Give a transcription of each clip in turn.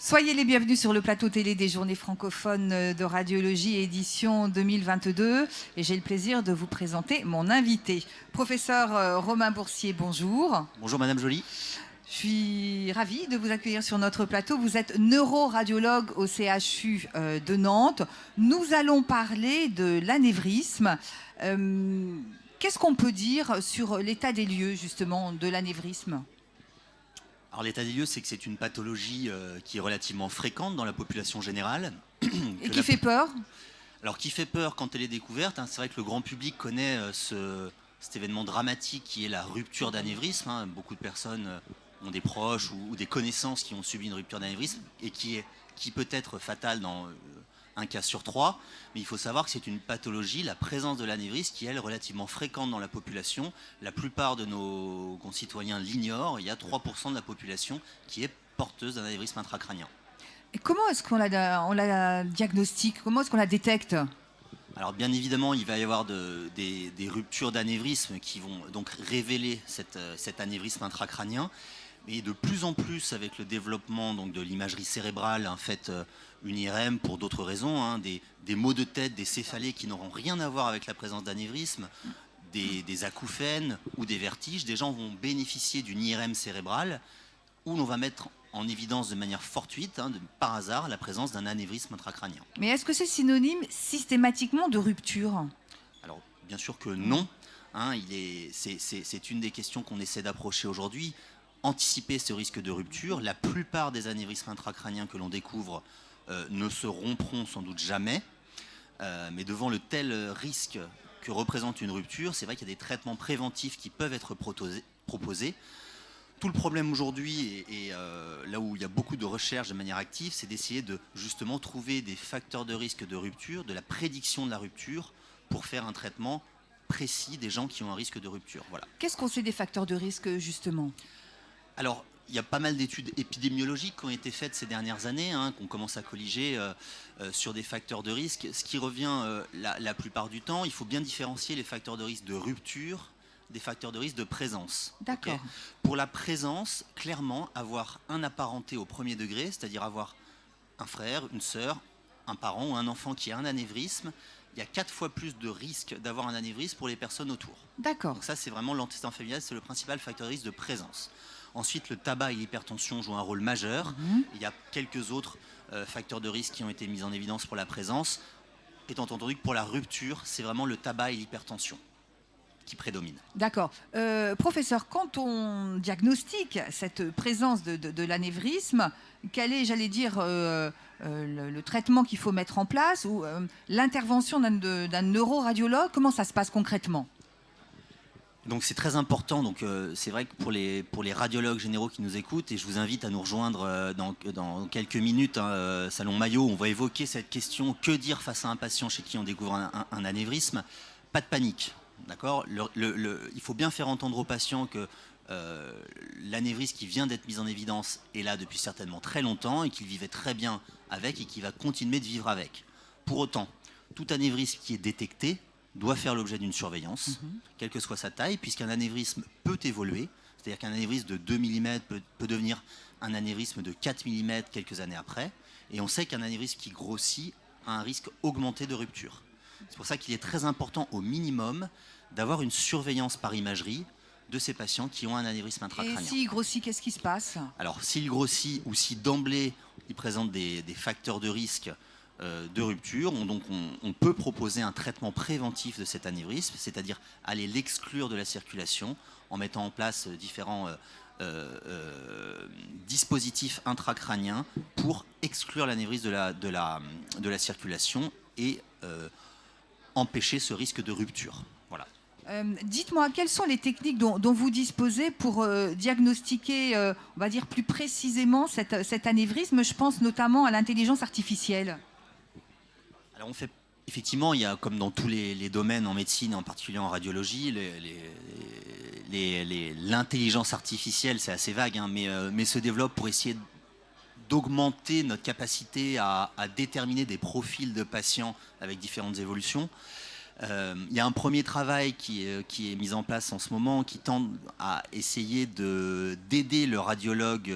Soyez les bienvenus sur le plateau télé des Journées francophones de radiologie édition 2022 et j'ai le plaisir de vous présenter mon invité. Professeur Romain Boursier, bonjour. Bonjour Madame Joly. Je suis ravie de vous accueillir sur notre plateau. Vous êtes neuroradiologue au CHU de Nantes. Nous allons parler de l'anévrisme. Qu'est-ce qu'on peut dire sur l'état des lieux justement de l'anévrisme ? Alors l'état des lieux, c'est que c'est une pathologie qui est relativement fréquente dans la population générale. Et qui fait peur ? Alors qui fait peur quand elle est découverte, c'est vrai que le grand public connaît cet événement dramatique qui est la rupture d'anévrisme. Beaucoup de personnes ont des proches ou des connaissances qui ont subi une rupture d'anévrisme et qui peut être fatale dans un cas sur 3, mais il faut savoir que c'est une pathologie, la présence de l'anévrisme, qui est elle relativement fréquente dans la population. La plupart de nos concitoyens l'ignorent. Il y a 3% de la population qui est porteuse d'un anévrisme intracrânien. Et comment est-ce qu'on la diagnostique ? Comment est-ce qu'on la détecte ? Alors bien évidemment, il va y avoir des ruptures d'anévrisme qui vont donc révéler cet anévrisme intracrânien. Et de plus en plus, avec le développement donc, de l'imagerie cérébrale, faite une IRM pour d'autres raisons, des maux de tête, des céphalées qui n'auront rien à voir avec la présence d'anévrisme, des acouphènes ou des vertiges, des gens vont bénéficier d'une IRM cérébrale où l'on va mettre en évidence de manière fortuite, par hasard, la présence d'un anévrisme intracrânien. Mais est-ce que c'est synonyme systématiquement de rupture ? Alors, bien sûr que non. C'est une des questions qu'on essaie d'approcher aujourd'hui. Anticiper ce risque de rupture. La plupart des anévrismes intracrâniens que l'on découvre ne se rompront sans doute jamais. Mais devant le tel risque que représente une rupture, c'est vrai qu'il y a des traitements préventifs qui peuvent être proposés. Tout le problème aujourd'hui, et là où il y a beaucoup de recherches de manière active, c'est d'essayer de justement trouver des facteurs de risque de rupture, de la prédiction de la rupture, pour faire un traitement précis des gens qui ont un risque de rupture. Voilà. Qu'est-ce qu'on sait des facteurs de risque justement ? Alors, il y a pas mal d'études épidémiologiques qui ont été faites ces dernières années, qu'on commence à colliger sur des facteurs de risque. Ce qui revient la plupart du temps, il faut bien différencier les facteurs de risque de rupture des facteurs de risque de présence. D'accord. Okay. Pour la présence, clairement, avoir un apparenté au premier degré, c'est-à-dire avoir un frère, une sœur, un parent ou un enfant qui a un anévrisme, il y a 4 fois plus de risque d'avoir un anévrisme pour les personnes autour. D'accord. Donc ça, c'est vraiment l'antécédent familial, c'est le principal facteur de risque de présence. Ensuite, le tabac et l'hypertension jouent un rôle majeur. Il y a quelques autres facteurs de risque qui ont été mis en évidence pour la présence, étant entendu que pour la rupture, c'est vraiment le tabac et l'hypertension qui prédominent. D'accord. Professeur, quand on diagnostique cette présence de l'anévrisme, quel est, j'allais dire, le traitement qu'il faut mettre en place ou l'intervention d'un neuroradiologue, comment ça se passe concrètement ? Donc c'est très important, donc c'est vrai que pour les radiologues généraux qui nous écoutent, et je vous invite à nous rejoindre dans quelques minutes, Salon Maillot, on va évoquer cette question, que dire face à un patient chez qui on découvre un anévrisme ? Pas de panique, d'accord ? Il faut bien faire entendre aux patients que l'anévrisme qui vient d'être mis en évidence est là depuis certainement très longtemps et qu'il vivait très bien avec et qu'il va continuer de vivre avec. Pour autant, tout anévrisme qui est détecté doit faire l'objet d'une surveillance, quelle que soit sa taille, puisqu'un anévrisme peut évoluer, c'est-à-dire qu'un anévrisme de 2 mm peut devenir un anévrisme de 4 mm quelques années après, et on sait qu'un anévrisme qui grossit a un risque augmenté de rupture. C'est pour ça qu'il est très important, au minimum, d'avoir une surveillance par imagerie de ces patients qui ont un anévrisme intracrânien. Et s'il grossit, qu'est-ce qui se passe ? Alors, s'il grossit ou si d'emblée il présente des facteurs de risque de rupture, on peut proposer un traitement préventif de cet anévrisme, c'est-à-dire aller l'exclure de la circulation en mettant en place différents dispositifs intracrâniens pour exclure l'anévrisme de la circulation et empêcher ce risque de rupture. Voilà. Dites-moi, quelles sont les techniques dont vous disposez pour diagnostiquer, on va dire plus précisément cet anévrisme ? Je pense notamment à l'intelligence artificielle. Alors on fait, effectivement, il y a, comme dans tous les domaines en médecine, en particulier en radiologie, l'intelligence artificielle, c'est assez vague, mais se développe pour essayer d'augmenter notre capacité à déterminer des profils de patients avec différentes évolutions. Il y a un premier travail qui est mis en place en ce moment, qui tend à essayer d'aider le radiologue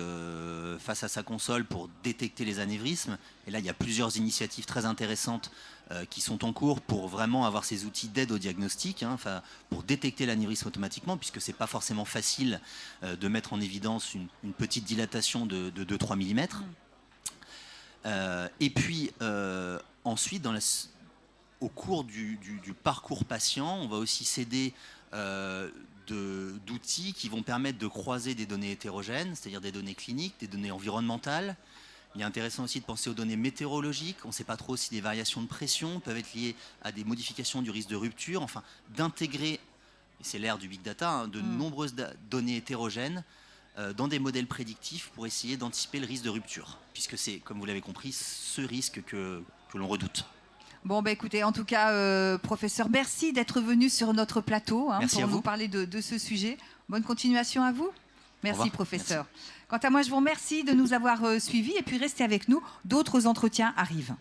face à sa console pour détecter les anévrismes. Et là, il y a plusieurs initiatives très intéressantes qui sont en cours pour vraiment avoir ces outils d'aide au diagnostic, pour détecter l'anévrisme automatiquement, puisque ce n'est pas forcément facile de mettre en évidence une petite dilatation de 2-3 mm. Et puis, ensuite, au cours du parcours patient, on va aussi s'aider d'outils qui vont permettre de croiser des données hétérogènes, c'est-à-dire des données cliniques, des données environnementales. Il est intéressant aussi de penser aux données météorologiques. On ne sait pas trop si des variations de pression peuvent être liées à des modifications du risque de rupture. Enfin, d'intégrer, et c'est l'ère du big data, de nombreuses données hétérogènes dans des modèles prédictifs pour essayer d'anticiper le risque de rupture, puisque c'est, comme vous l'avez compris, ce risque que l'on redoute. Bon, bah écoutez, en tout cas, professeur, merci d'être venu sur notre plateau pour nous parler de ce sujet. Bonne continuation à vous. Merci, professeur. Merci. Quant à moi, je vous remercie de nous avoir suivis et puis restez avec nous. D'autres entretiens arrivent.